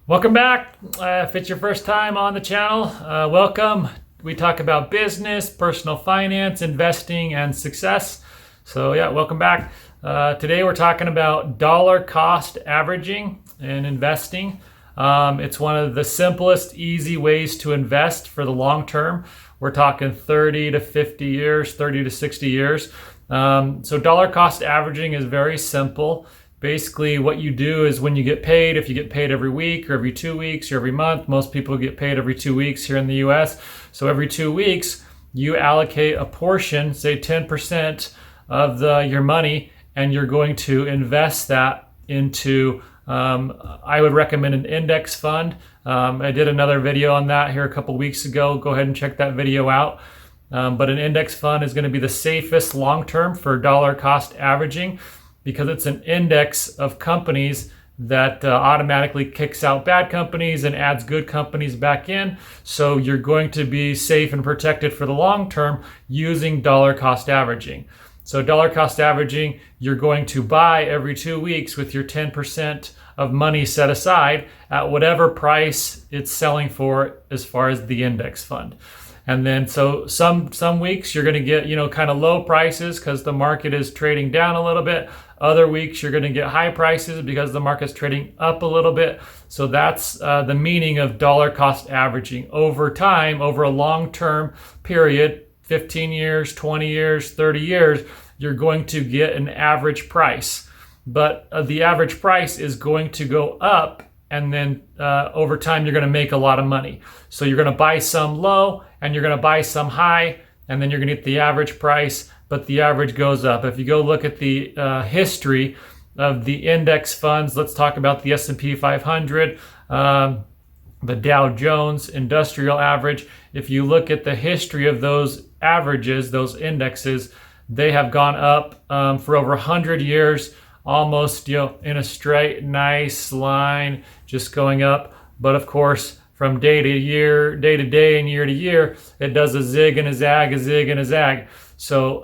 Welcome back. If it's your first time on the channel, welcome. We talk about business, personal finance, investing, and success. So yeah, welcome back. Today we're talking about dollar cost averaging and investing. It's one of the simplest, easy ways to invest for the long term. We're talking 30 to 50 years, 30 to 60 years. So dollar cost averaging is very simple. Basically, what you do is when you get paid, if you get paid every week or every 2 weeks or every month, most people get paid every 2 weeks here in the US. So every 2 weeks, you allocate a portion, say 10% of your money, and you're going to invest that into, I would recommend an index fund. I did another video on that here a couple weeks ago. Go ahead and check that video out. But an index fund is going to be the safest long-term for dollar cost averaging, because it's an index of companies that automatically kicks out bad companies and adds good companies back in. So you're going to be safe and protected for the long term using dollar cost averaging. So dollar cost averaging, you're going to buy every 2 weeks with your 10% of money set aside at whatever price it's selling for as far as the index fund. And then so some weeks you're going to get, kind of low prices because the market is trading down a little bit. Other weeks you're going to get high prices because the market's trading up a little bit. So that's the meaning of dollar cost averaging. Over time, over a long-term period, 15 years, 20 years, 30 years, you're going to get an average price. But the average price is going to go up, and then over time you're going to make a lot of money. So you're going to buy some low and you're going to buy some high, and then you're going to get the average price, but the average goes up. If you go look at the history of the index funds, let's talk about the S&P 500, the Dow Jones Industrial Average. If you look at the history of those averages, those indexes, they have gone up for over 100 years, almost in a straight, nice line, just going up. But of course, from day to day and year to year, it does a zig and a zag, a zig and a zag. So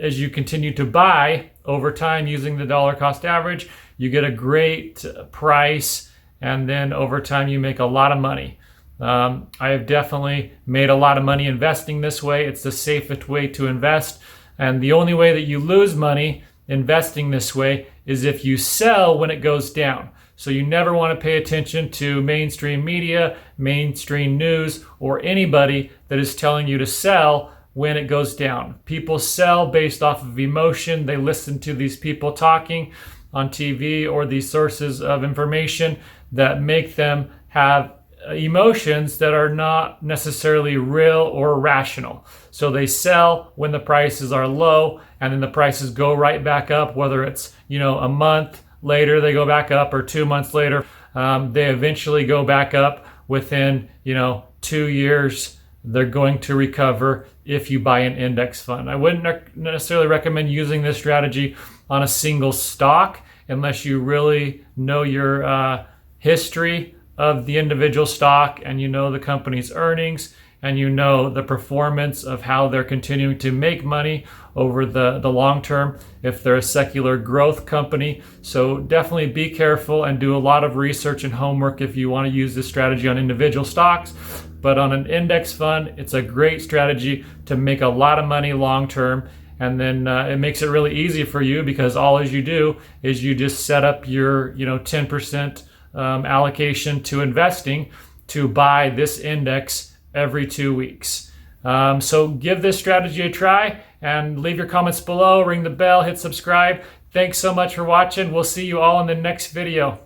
as you continue to buy over time using the dollar cost average, you get a great price, and then over time you make a lot of money. I have definitely made a lot of money investing this way. It's the safest way to invest. And the only way that you lose money investing this way is if you sell when it goes down. So you never want to pay attention to mainstream media, mainstream news, or anybody that is telling you to sell when it goes down. People sell based off of emotion. They listen to these people talking on TV or these sources of information that make them have emotions that are not necessarily real or rational. So they sell when the prices are low, and then the prices go right back up, whether it's, a month later they go back up, or 2 months later. They eventually go back up within, 2 years. They're going to recover if you buy an index fund. I wouldn't necessarily recommend using this strategy on a single stock unless you really know your history of the individual stock, and the company's earnings, and the performance of how they're continuing to make money over the long term if they're a secular growth company. So definitely be careful and do a lot of research and homework if you want to use this strategy on individual stocks. But on an index fund, it's a great strategy to make a lot of money long term. And then it makes it really easy for you, because all you do is you just set up your 10% allocation to investing to buy this index every 2 weeks. So give this strategy a try, and leave your comments below, ring the bell, hit subscribe. Thanks so much for watching. We'll see you all in the next video.